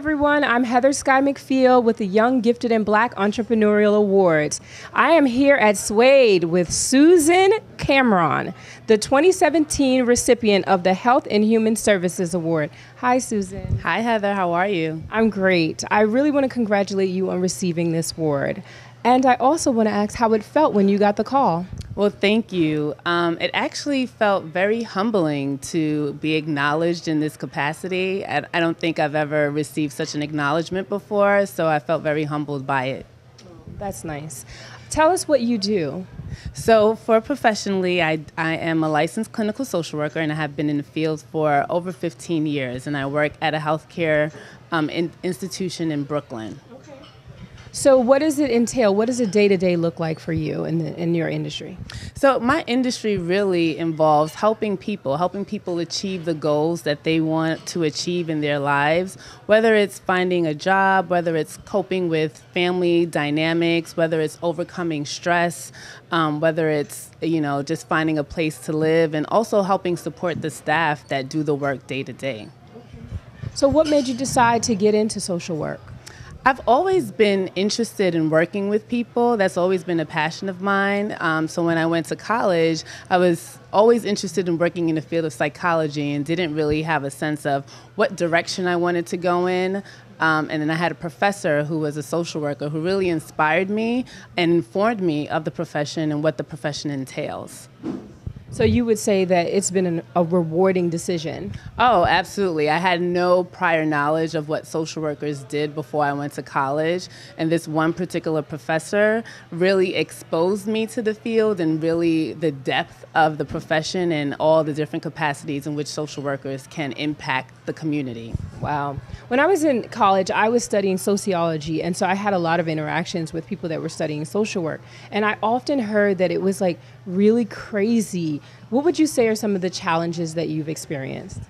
everyone. I'm Heather Sky McFeel with the Young, Gifted, and Black Entrepreneurial Awards. I am here at Suede with Susan Cameron, the 2017 recipient of the Health and Human Services Award. Hi, Susan. Hi, Heather. How are you? I'm great. I really want to congratulate you on receiving this award. And I also want to ask how it felt when you got the call. Well, thank you. It actually felt very humbling to be acknowledged in this capacity. I don't think I've ever received such an acknowledgement before, so I felt very humbled by it. That's nice. Tell us what you do. So professionally, I am a licensed clinical social worker, and I have been in the field for over 15 years, and I work at a healthcare institution in Brooklyn. So what does it entail? What does a day-to-day look like for you in your industry? So my industry really involves helping people achieve the goals that they want to achieve in their lives, whether it's finding a job, whether it's coping with family dynamics, whether it's overcoming stress, whether it's, just finding a place to live, and also helping support the staff that do the work day to day. So what made you decide to get into social work? I've always been interested in working with people. That's always been a passion of mine. So when I went to college, I was always interested in working in the field of psychology and didn't really have a sense of what direction I wanted to go in. And then I had a professor who was a social worker who really inspired me and informed me of the profession and what the profession entails. So you would say that it's been a rewarding decision? Oh, absolutely. I had no prior knowledge of what social workers did before I went to college. And this one particular professor really exposed me to the field and really the depth of the profession and all the different capacities in which social workers can impact the community. Wow. When I was in college, I was studying sociology, and so I had a lot of interactions with people that were studying social work. And I often heard that it was like really crazy. What would you say are some of the challenges that you've experienced?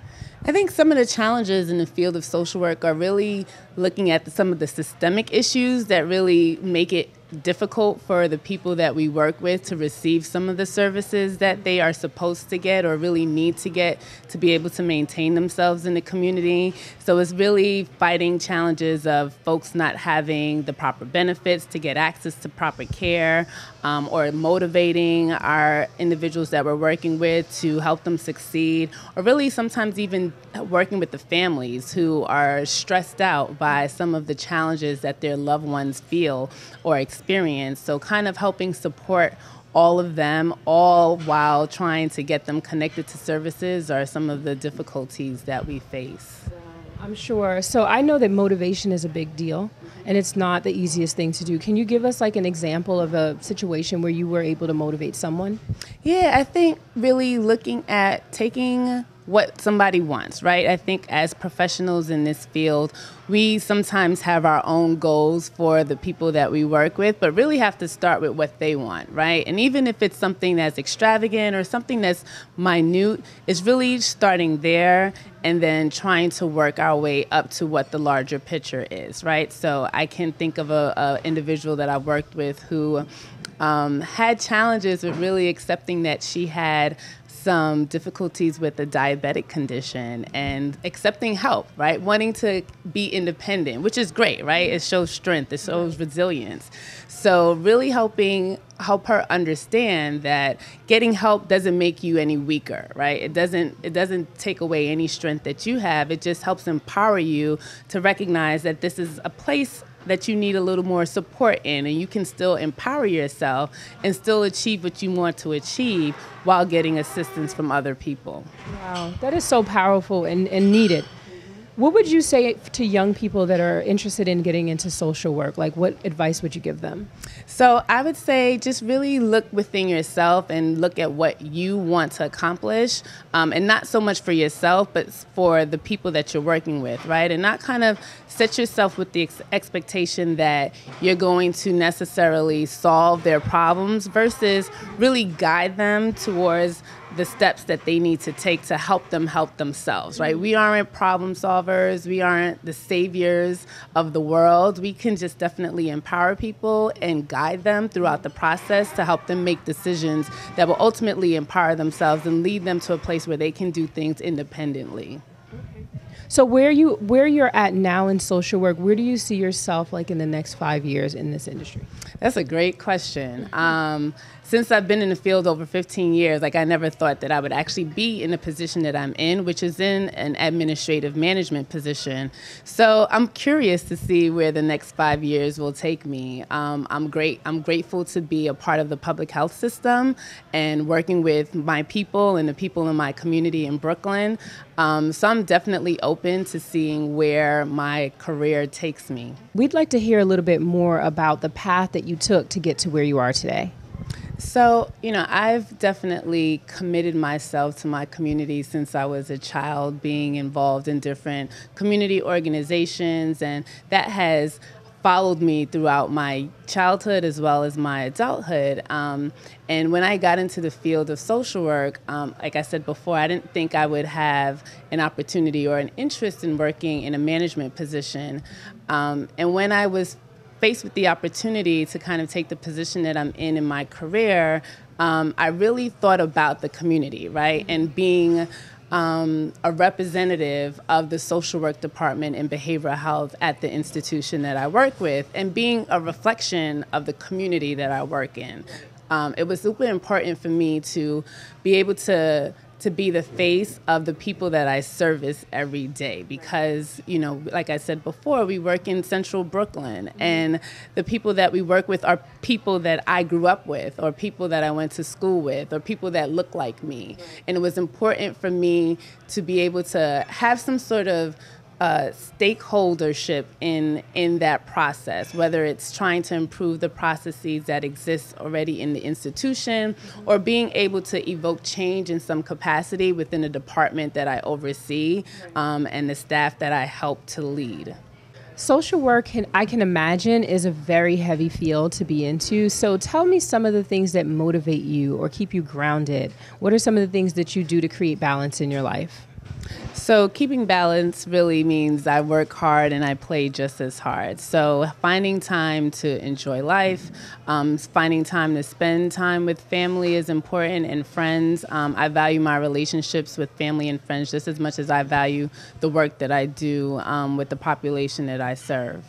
I think some of the challenges in the field of social work are really looking at some of the systemic issues that really make it difficult for the people that we work with to receive some of the services that they are supposed to get or really need to get to be able to maintain themselves in the community. So it's really fighting challenges of folks not having the proper benefits to get access to proper care, or motivating our individuals that we're working with to help them succeed, or really sometimes even working with the families who are stressed out by some of the challenges that their loved ones feel or experience. So kind of helping support all of them, all while trying to get them connected to services are some of the difficulties that we face. I'm sure. So I know that motivation is a big deal, and it's not the easiest thing to do. Can you give us like an example of a situation where you were able to motivate someone? Yeah, I think really looking at taking what somebody wants, right? I think as professionals in this field, we sometimes have our own goals for the people that we work with, but really have to start with what they want, right? And even if it's something that's extravagant or something that's minute, it's really starting there and then trying to work our way up to what the larger picture is, right? So I can think of a individual that I worked with who had challenges with really accepting that she had some difficulties with a diabetic condition and accepting help, right? Wanting to be independent, which is great, right? It shows strength, it shows resilience. So really help her understand that getting help doesn't make you any weaker, right? It doesn't take away any strength that you have. It just helps empower you to recognize that this is a place that you need a little more support in, and you can still empower yourself and still achieve what you want to achieve while getting assistance from other people. Wow, that is so powerful and needed. What would you say to young people that are interested in getting into social work? Like, what advice would you give them? So I would say just really look within yourself and look at what you want to accomplish, and not so much for yourself, but for the people that you're working with, right? And not kind of set yourself with the expectation that you're going to necessarily solve their problems versus really guide them towards the steps that they need to take to help them help themselves, right? We aren't problem solvers. We aren't the saviors of the world. We can just definitely empower people and guide them throughout the process to help them make decisions that will ultimately empower themselves and lead them to a place where they can do things independently. So where you're at now in social work, where do you see yourself like in the next 5 years in this industry? That's a great question. Since I've been in the field over 15 years, like I never thought that I would actually be in the position that I'm in, which is in an administrative management position. So I'm curious to see where the next 5 years will take me. I'm grateful to be a part of the public health system and working with my people and the people in my community in Brooklyn. So I'm definitely open to seeing where my career takes me. We'd like to hear a little bit more about the path that you took to get to where you are today. So, I've definitely committed myself to my community since I was a child, being involved in different community organizations, and that has followed me throughout my childhood as well as my adulthood. And when I got into the field of social work, like I said before, I didn't think I would have an opportunity or an interest in working in a management position. And when I was faced with the opportunity to kind of take the position that I'm in my career, I really thought about the community, right? And being a representative of the social work department and behavioral health at the institution that I work with, and being a reflection of the community that I work in. It was super important for me to be able to be the face of the people that I service every day because, like I said before, we work in central Brooklyn and the people that we work with are people that I grew up with or people that I went to school with or people that look like me. And it was important for me to be able to have some sort of stakeholdership in that process, whether it's trying to improve the processes that exist already in the institution or being able to evoke change in some capacity within the department that I oversee and the staff that I help to lead. Social work, I can imagine, is a very heavy field to be into. So tell me some of the things that motivate you or keep you grounded. What are some of the things that you do to create balance in your life? So keeping balance really means I work hard and I play just as hard. So finding time to enjoy life, finding time to spend time with family is important and friends. I value my relationships with family and friends just as much as I value the work that I do with the population that I serve.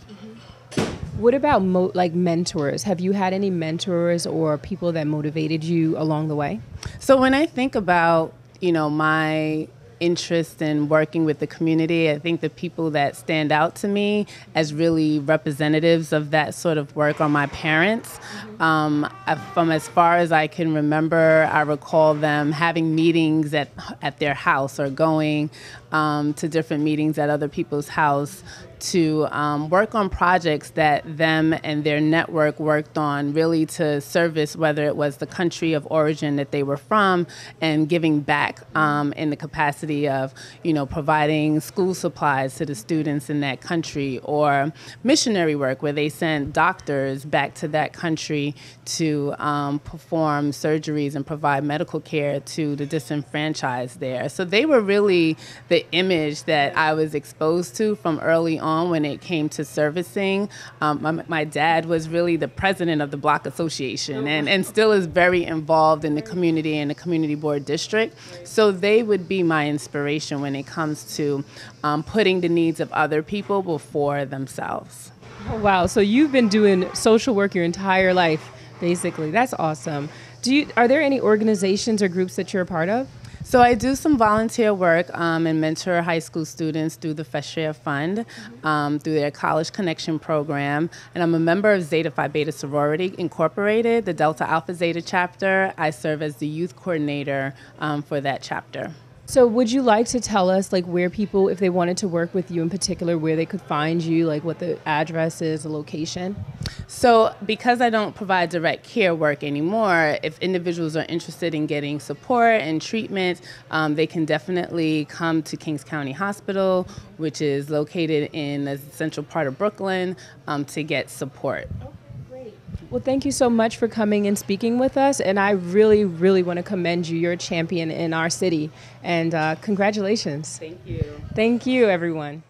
What about mentors? Have you had any mentors or people that motivated you along the way? So when I think about, my interest in working with the community, I think the people that stand out to me as really representatives of that sort of work are my parents. From as far as I can remember, I recall them having meetings at their house or going to different meetings at other people's house to work on projects that them and their network worked on really to service whether it was the country of origin that they were from and giving back in the capacity of, providing school supplies to the students in that country or missionary work where they sent doctors back to that country to perform surgeries and provide medical care to the disenfranchised there. So they were really the image that I was exposed to from early on when it came to servicing. My dad was really the president of the Block Association and still is very involved in the community and the community board district. So they would be my inspiration when it comes to putting the needs of other people before themselves. Oh, wow. So you've been doing social work your entire life, basically. That's awesome. Are there any organizations or groups that you're a part of? So I do some volunteer work and mentor high school students through the Fresh Air Fund, through their College Connection program. And I'm a member of Zeta Phi Beta Sorority Incorporated, the Delta Alpha Zeta chapter. I serve as the youth coordinator for that chapter. So would you like to tell us where people, if they wanted to work with you in particular, where they could find you, what the address is, the location? So because I don't provide direct care work anymore, if individuals are interested in getting support and treatment, they can definitely come to Kings County Hospital, which is located in the central part of Brooklyn, to get support. Well, thank you so much for coming and speaking with us. And I really, really want to commend you. You're a champion in our city. And congratulations. Thank you. Thank you, everyone.